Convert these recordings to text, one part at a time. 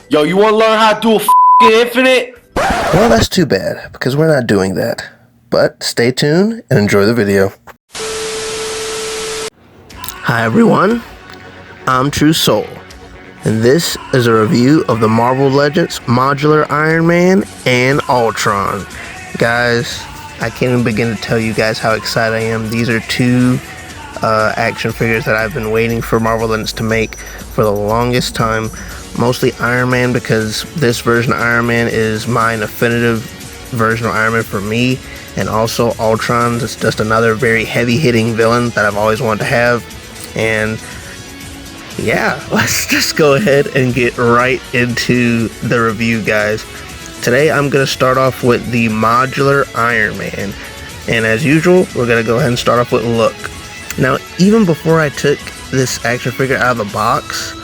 Yo, you wanna learn how to do a infinite? Well, that's too bad, because we're not doing that. But stay tuned and enjoy the video. Hi everyone, I'm True Soul, and this is a review of the Marvel Legends Modular Iron Man and Ultron. Guys, I can't even begin to tell you guys how excited I am. These are two action figures that I've been waiting for Marvel Legends to make for the longest time. Mostly Iron Man, because this version of Iron Man is my definitive version of Iron Man for me, and also Ultron is just another very heavy-hitting villain that I've always wanted to have. And yeah, let's just go ahead and get right into the review, guys. Today I'm going to start off with the Modular Iron Man, and as usual, we're going to go ahead and start off with look. Now, even before I took this action figure out of the box,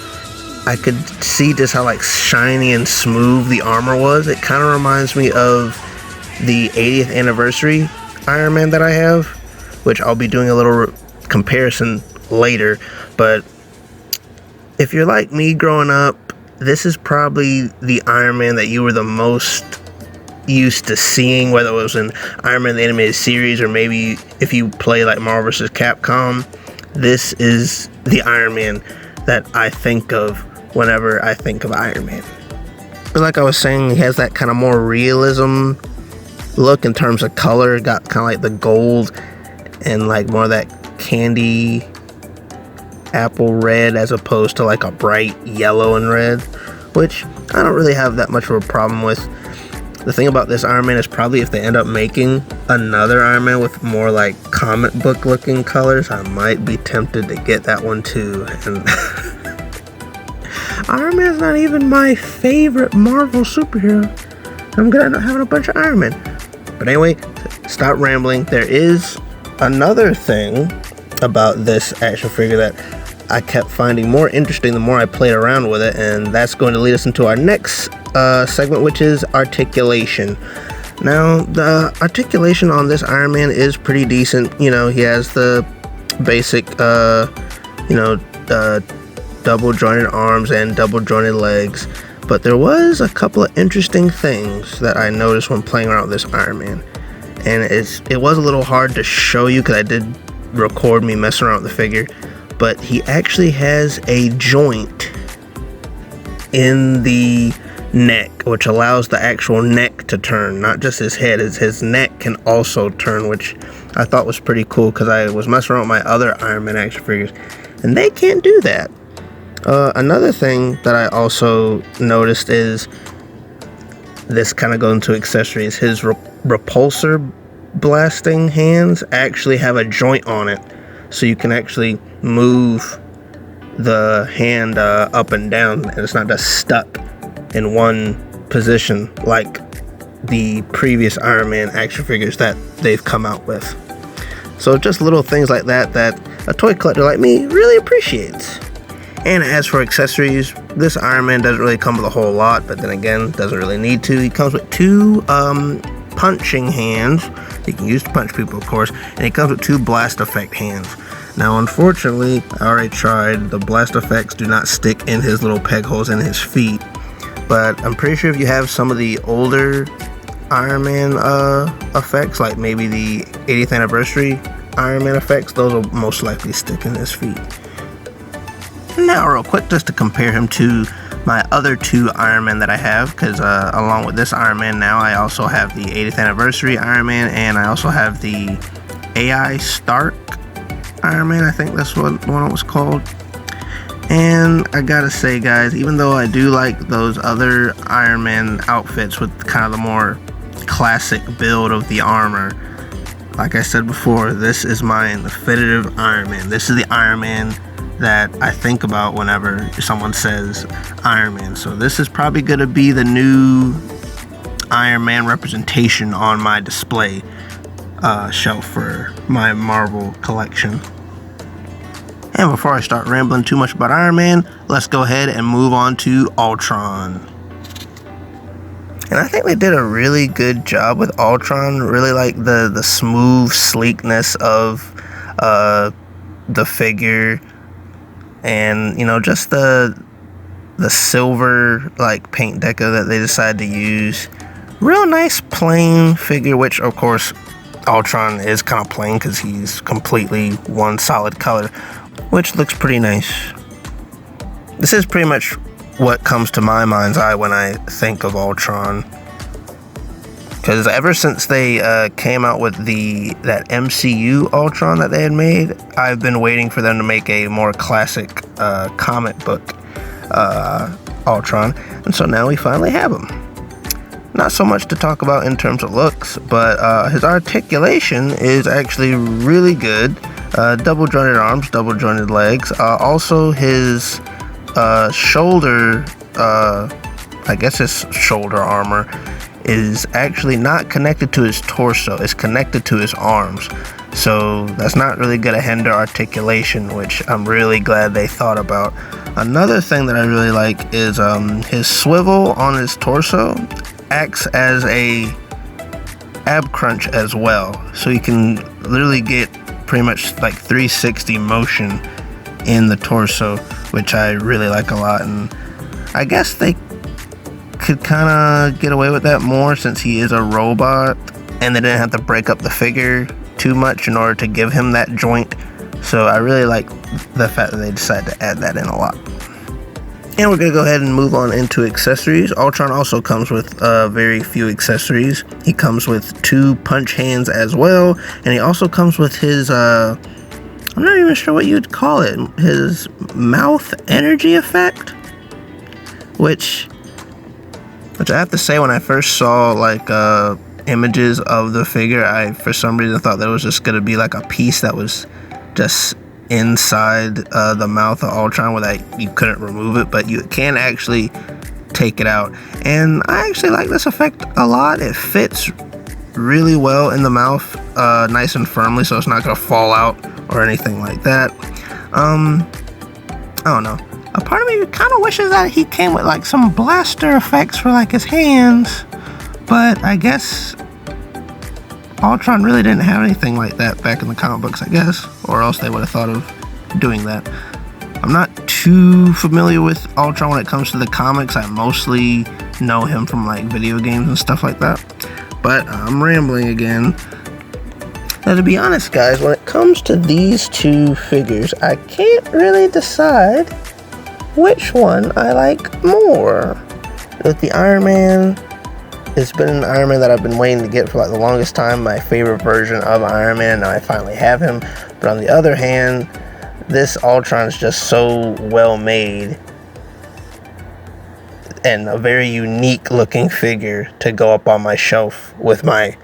I could see just how like shiny and smooth the armor was. It kind of reminds me of the 80th anniversary Iron Man that I have, which I'll be doing a little comparison later. But if you're like me growing up, this is probably the Iron Man that you were the most used to seeing, whether it was in Iron Man the Animated Series or maybe if you play like Marvel vs. Capcom. This is the Iron Man that I think of whenever I think of Iron Man. But like I was saying, he has that kind of more realism look in terms of color. Got kind of like the gold and like more of that candy apple red as opposed to like a bright yellow and red, which I don't really have that much of a problem with. The thing about this Iron Man is probably if they end up making another Iron Man with more like comic book looking colors, I might be tempted to get that one too. And Iron Man's not even my favorite Marvel superhero. I'm gonna end up having a bunch of Iron Man. But anyway, stop rambling. There is another thing about this action figure that I kept finding more interesting the more I played around with it, and that's going to lead us into our next segment, which is articulation. Now, the articulation on this Iron Man is pretty decent. You know, he has the basic, double jointed arms and double jointed legs, but there was a couple of interesting things that I noticed when playing around with this Iron Man, and it was a little hard to show you because I did record me messing around with the figure. But he actually has a joint in the neck, which allows the actual neck to turn, not just his head. His neck can also turn, which I thought was pretty cool because I was messing around with my other Iron Man action figures, and they can't do that. Another thing that I also noticed is, this kind of goes into accessories, his repulsor blasting hands actually have a joint on it, so you can actually move the hand up and down, and it's not just stuck in one position like the previous Iron Man action figures that they've come out with. So just little things like that that a toy collector like me really appreciates. And as for accessories, this Iron Man doesn't really come with a whole lot, but then again, doesn't really need to. He comes with two punching hands. You can use to punch people, of course, and he comes with two blast effect hands. Now, unfortunately, I already tried. The blast effects do not stick in his little peg holes in his feet, but I'm pretty sure if you have some of the older Iron Man effects, like maybe the 80th anniversary Iron Man effects, those will most likely stick in his feet. Now, real quick, just to compare him to my other two Iron Man that I have, because along with this Iron Man now, I also have the 80th anniversary Iron Man, and I also have the AI Stark Iron Man, I think that's what the one it was called. And I gotta say, guys, even though I do like those other Iron Man outfits with kind of the more classic build of the armor, like I said before, this is my definitive Iron Man. This is the Iron Man that I think about whenever someone says Iron Man. So this is probably going to be the new Iron Man representation on my display shelf for my Marvel collection. And before I start rambling too much about Iron Man, let's go ahead and move on to Ultron. And I think they did a really good job with Ultron. Really like the smooth sleekness of the figure. And, you know, just the the silver like paint deco that they decided to use. Real nice plain figure, which of course Ultron is kind of plain because he's completely one solid color, which looks pretty nice. This is pretty much what comes to my mind's eye when I think of Ultron, because ever since they came out with that MCU Ultron that they had made, I've been waiting for them to make a more classic comic book Ultron, and so now we finally have him. Not so much to talk about in terms of looks, but his articulation is actually really good. Double jointed arms, double jointed legs. Also his shoulder, I guess his shoulder armor is actually not connected to his torso, it's connected to his arms. So that's not really gonna hinder articulation, which I'm really glad they thought about. Another thing that I really like is his swivel on his torso acts as a ab crunch as well. So you can literally get pretty much like 360 motion in the torso, which I really like a lot. And I guess they could kind of get away with that more since he is a robot and they didn't have to break up the figure too much in order to give him that joint. So I really like the fact that they decided to add that in a lot. And we're going to go ahead and move on into accessories. Ultron also comes with very few accessories. He comes with 2 punch hands as well. And he also comes with his, I'm not even sure what you'd call it, his mouth energy effect. Which I have to say, when I first saw like images of the figure, I for some reason thought that it was just going to be like a piece that was just inside the mouth of Ultron, where that you couldn't remove it, but you can actually take it out. And I actually like this effect a lot. It fits really well in the mouth, nice and firmly, so it's not gonna fall out or anything like that. I don't know, a part of me kind of wishes that he came with like some blaster effects for like his hands, but I guess Ultron really didn't have anything like that back in the comic books, I guess, or else they would have thought of doing that. I'm not too familiar with Ultron when it comes to the comics. I mostly know him from like video games and stuff like that, but I'm rambling again. Now, to be honest, guys, when it comes to these 2 figures, I can't really decide which one I like more. With the Iron Man, it's been an Iron Man that I've been waiting to get for like the longest time, my favorite version of Iron Man. Now I finally have him. But on the other hand, this Ultron is just so well made and a very unique looking figure to go up on my shelf with my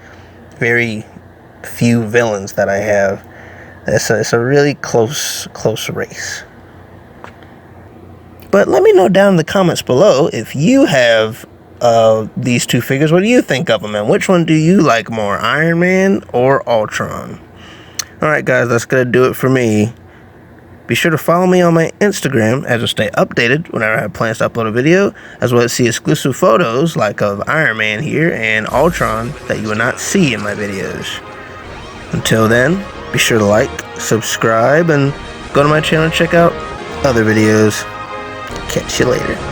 very few villains that I have. It's a really close race. But let me know down in the comments below if you have these 2 figures. What do you think of them, and which one do you like more, Iron Man or Ultron? Alright guys, that's gonna do it for me. Be sure to follow me on my Instagram as I stay updated whenever I have plans to upload a video, as well as see exclusive photos like of Iron Man here and Ultron that you will not see in my videos. Until then, be sure to like, subscribe, and go to my channel and check out other videos. Catch you later.